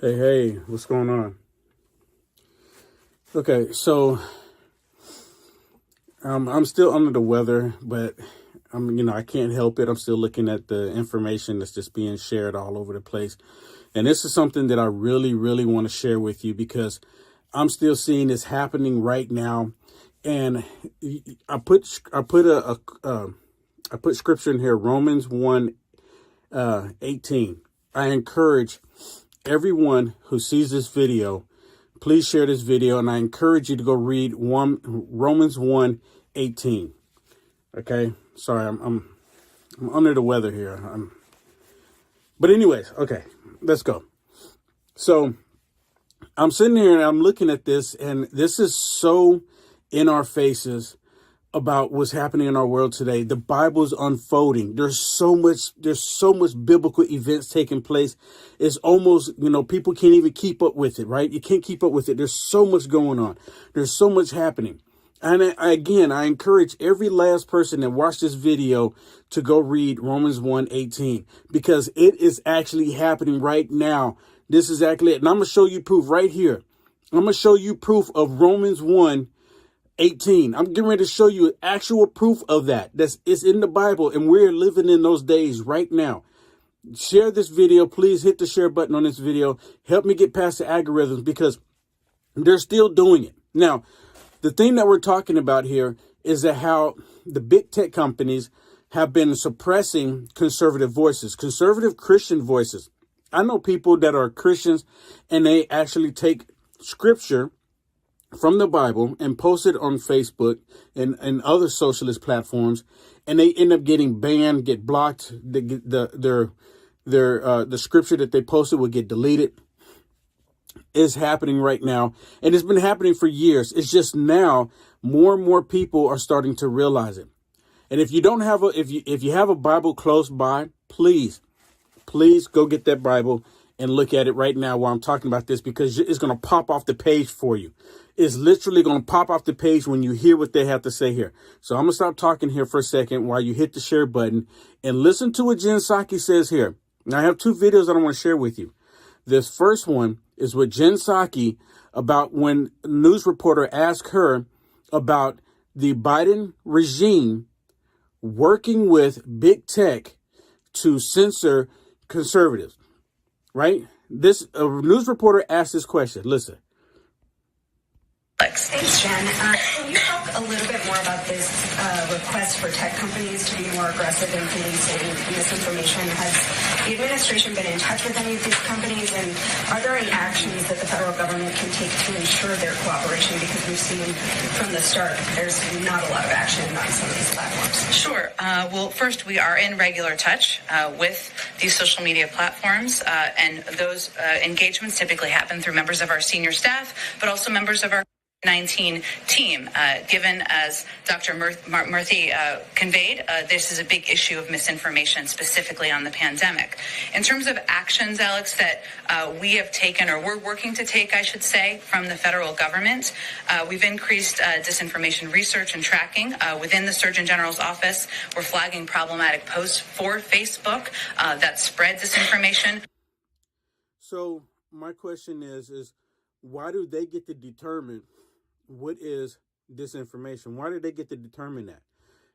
Hey, what's going on? Okay, so I'm still under the weather, but I can't help it. I'm still looking at the information that's just being shared all over the place. And this is something that I really, really want to share with you because I'm still seeing this happening right now. And I put scripture in here, Romans 1:18. I encourage everyone who sees this video, please share this video, and I encourage you to go read Romans 1:18. Okay, sorry, I'm under the weather here. But anyways, okay, let's go. So I'm sitting here and I'm looking at this, and this is so in our faces about what's happening in our world today. The Bible's unfolding. There's so much biblical events taking place. It's almost, people can't even keep up with it, right? You can't keep up with it. There's so much going on. There's so much happening. And I encourage every last person that watched this video to go read Romans 1:18 because it is actually happening right now. This is exactly it. And I'm going to show you proof right here. I'm going to show you proof of Romans 1:18. I'm getting ready to show you actual proof of that. It's in the Bible, and we're living in those days right now. Share this video. Please hit the share button on this video. Help me get past the algorithms because they're still doing it. Now, the thing that we're talking about here is that how the big tech companies have been suppressing conservative voices, conservative Christian voices. I know people that are Christians and they actually take scripture from the Bible and post it on Facebook and other socialist platforms, and they end up getting banned, get blocked. The scripture that they posted will get deleted. Is happening right now, and it's been happening for years. It's just now more and more people are starting to realize it. And if you don't have if you have a Bible close by, please go get that Bible and look at it right now while I'm talking about this, because it's going to pop off the page for you. It's literally going to pop off the page when you hear what they have to say here. So I'm going to stop talking here for a second while you hit the share button and listen to what Jen Psaki says here. Now, I have two videos that I want to share with you. This first one is with Jen Psaki about when a news reporter asked her about the Biden regime working with big tech to censor conservatives, right? This news reporter asked this question. Listen. Thanks, Jen. Can you talk a little bit more about this request for tech companies to be more aggressive in policing misinformation? Has the administration been in touch with any of these companies, and are there any actions that the federal government can take to ensure their cooperation? Because we've seen from the start there's not a lot of action on some of these platforms. Sure. Well, first, we are in regular touch with these social media platforms, and those engagements typically happen through members of our senior staff, but also members of our 19 team. Given, as Dr. Murthy conveyed, this is a big issue of misinformation, specifically on the pandemic. In terms of actions, Alex, that we have taken, or we're working to take, I should say, from the federal government, we've increased disinformation research and tracking within the Surgeon General's office. We're flagging problematic posts for Facebook that spread disinformation. So my question is why do they get to determine what is disinformation? Why do they get to determine that?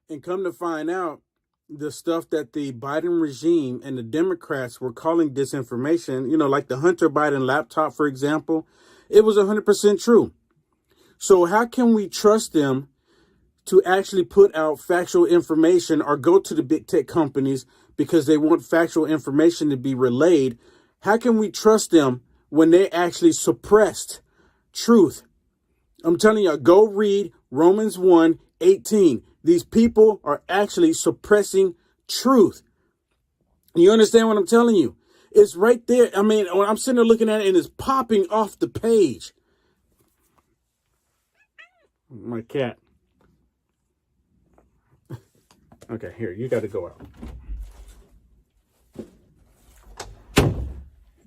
And come to find out, the stuff that the Biden regime and the Democrats were calling disinformation, like the Hunter Biden laptop, for example, it was 100% true. So how can we trust them to actually put out factual information or go to the big tech companies because they want factual information to be relayed? How can we trust them when they actually suppressed truth? I'm telling you, go read Romans 1:18. These people are actually suppressing truth. You understand what I'm telling you? It's right there. I mean, when I'm sitting there looking at it and it's popping off the page. My cat. Okay, here, you got to go out.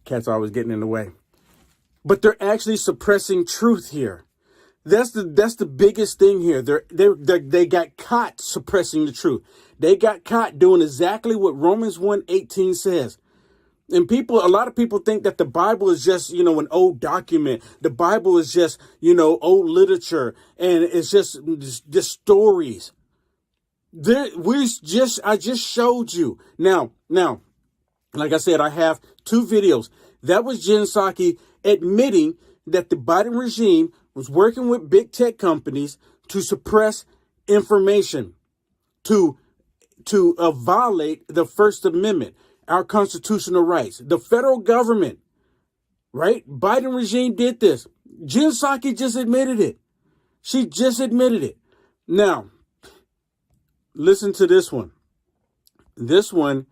Cat's always getting in the way. But they're actually suppressing truth here. That's the biggest thing here. They got caught suppressing the truth. They got caught doing exactly what Romans 1:18 says. And a lot of people think that the Bible is just, an old document. The Bible is just, old literature, and it's just stories. I just showed you. Now, like I said, I have 2 videos. That was Jen Psaki admitting that the Biden regime was working with big tech companies to suppress information, to violate the First Amendment, our constitutional rights. The federal government, right? Biden regime did this. Jen Psaki just admitted it. She just admitted it. Now, listen to this one. This one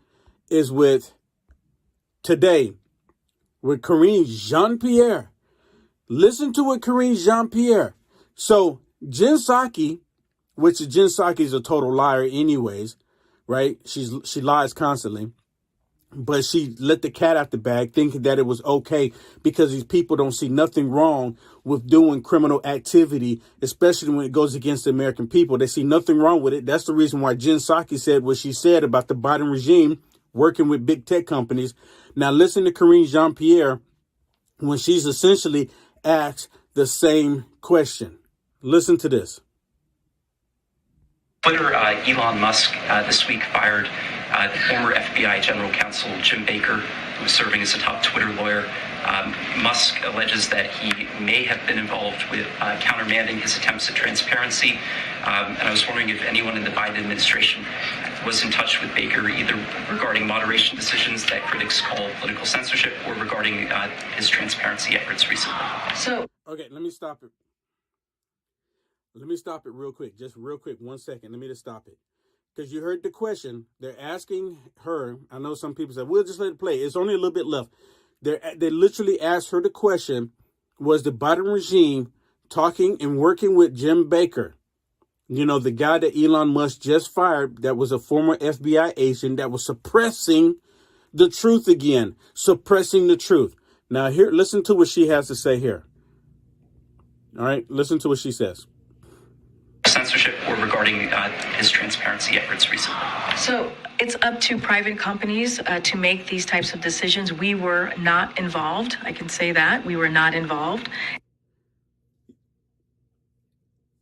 is with Today, with Karine Jean-Pierre. Listen to what Karine Jean-Pierre. So Jen Psaki, which Jen Psaki is a total liar anyways, right? She lies constantly. But she let the cat out the bag, thinking that it was okay because these people don't see nothing wrong with doing criminal activity, especially when it goes against the American people. They see nothing wrong with it. That's the reason why Jen Psaki said what she said about the Biden regime working with big tech companies. Now listen to Karine Jean-Pierre when she's essentially asked the same question. Listen to this. Twitter, Elon Musk this week fired former FBI General Counsel Jim Baker, who was serving as a top Twitter lawyer. Musk alleges that he may have been involved with countermanding his attempts at transparency. And I was wondering if anyone in the Biden administration was in touch with Baker, either regarding moderation decisions that critics call political censorship or regarding his transparency efforts recently. Okay, let me stop it. Let me stop it real quick. Just real quick. 1 second. Let me just stop it. Because you heard the question. They're asking her. I know some people say, we'll just let it play. It's only a little bit left. They literally asked her the question, was the Biden regime talking and working with Jim Baker? The guy that Elon Musk just fired, that was a former FBI agent that was suppressing the truth again. Suppressing the truth. Now, here, listen to what she has to say here. All right, listen to what she says. Censorship or regarding his transparency efforts recently. So it's up to private companies to make these types of decisions. We were not involved. I can say that. We were not involved.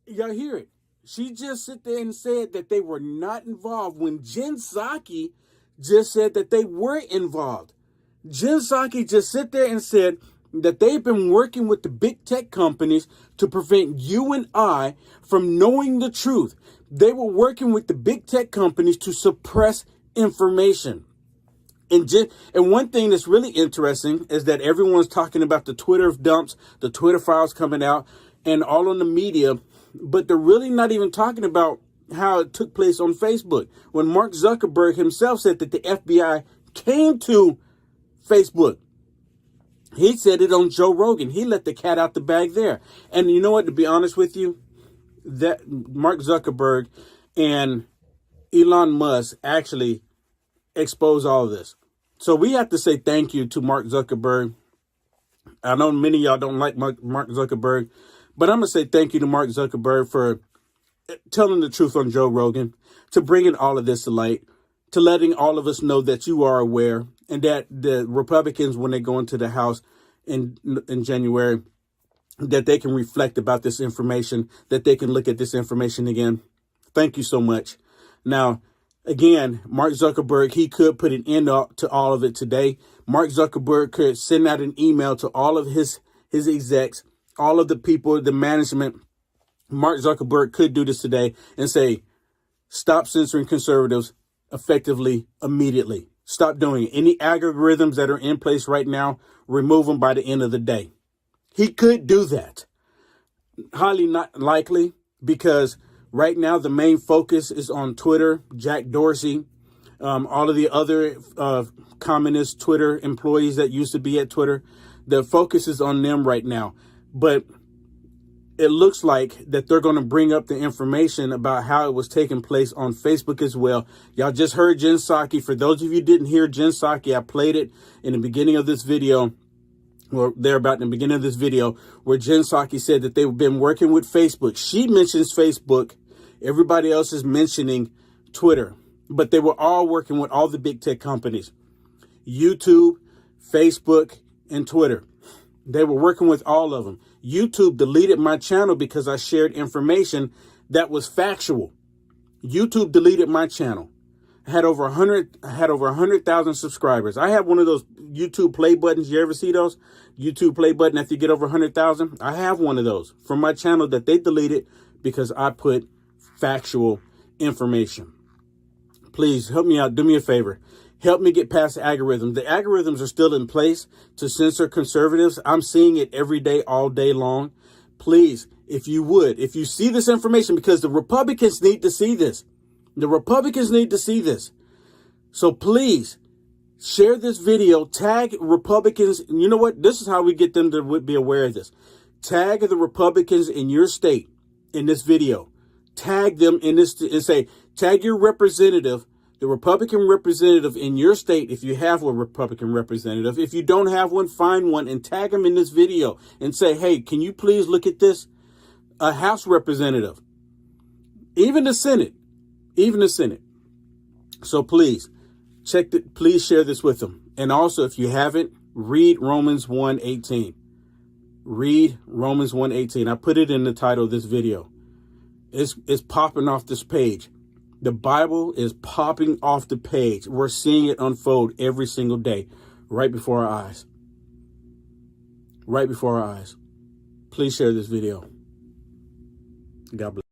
Y'all hear it. She just sit there and said that they were not involved when Jen Psaki just said that they were involved. Jen Psaki just sit there and said that they've been working with the big tech companies to prevent you and I from knowing the truth. They were working with the big tech companies to suppress information. And one thing that's really interesting is that everyone's talking about the Twitter dumps, the Twitter files coming out, and all on the media, but they're really not even talking about how it took place on Facebook. When Mark Zuckerberg himself said that the FBI came to Facebook, he said it on Joe Rogan. He let the cat out the bag there. And you know what, to be honest with you, that Mark Zuckerberg and Elon Musk actually exposed all of this. So we have to say thank you to Mark Zuckerberg. I know many of y'all don't like Mark Zuckerberg, but I'm going to say thank you to Mark Zuckerberg for telling the truth on Joe Rogan, to bringing all of this to light, to letting all of us know that you are aware, and that the Republicans, when they go into the House in January, that they can reflect about this information, that they can look at this information again. Thank you so much. Now, again, Mark Zuckerberg, he could put an end to all of it today. Mark Zuckerberg could send out an email to all of his execs, all of the people, the management. Mark Zuckerberg could do this today and say, stop censoring conservatives effectively, immediately. Stop doing it. Any algorithms that are in place right now, remove them by the end of the day. He could do that. Highly not likely, because right now the main focus is on Twitter, Jack Dorsey, all of the other communist Twitter employees that used to be at Twitter. The focus is on them right now. But it looks like that they're going to bring up the information about how it was taking place on Facebook as well. Y'all just heard Jen Psaki. For those of you who didn't hear Jen Psaki, I played it in the beginning of this video, or thereabout in the beginning of this video, where Jen Psaki said that they've been working with Facebook. She mentions Facebook. Everybody else is mentioning Twitter, but they were all working with all the big tech companies. YouTube, Facebook, and Twitter. They were working with all of them. YouTube deleted my channel because I shared information that was factual. YouTube deleted my channel. I had over 100,000 subscribers. I have one of those YouTube play buttons. You ever see those? YouTube play button after you get over 100,000. I have one of those from my channel that they deleted because I put factual information. Please help me out. Do me a favor. Help me get past the algorithms. The algorithms are still in place to censor conservatives. I'm seeing it every day, all day long. Please, if you see this information, because the Republicans need to see this. The Republicans need to see this. So please share this video, tag Republicans. You know what? This is how we get them to be aware of this. Tag the Republicans in your state in this video. Tag them in this and say, tag your representative, the Republican representative in your state, if you have a Republican representative. If you don't have one, find one and tag them in this video and say, hey, can you please look at this? A House representative, even the Senate. So please please share this with them. And also, if you haven't, read Romans 1:18. Read Romans 1:18. I put it in the title of this video. It's popping off this page. The Bible is popping off the page. We're seeing it unfold every single day, right before our eyes. Right before our eyes. Please share this video. God bless.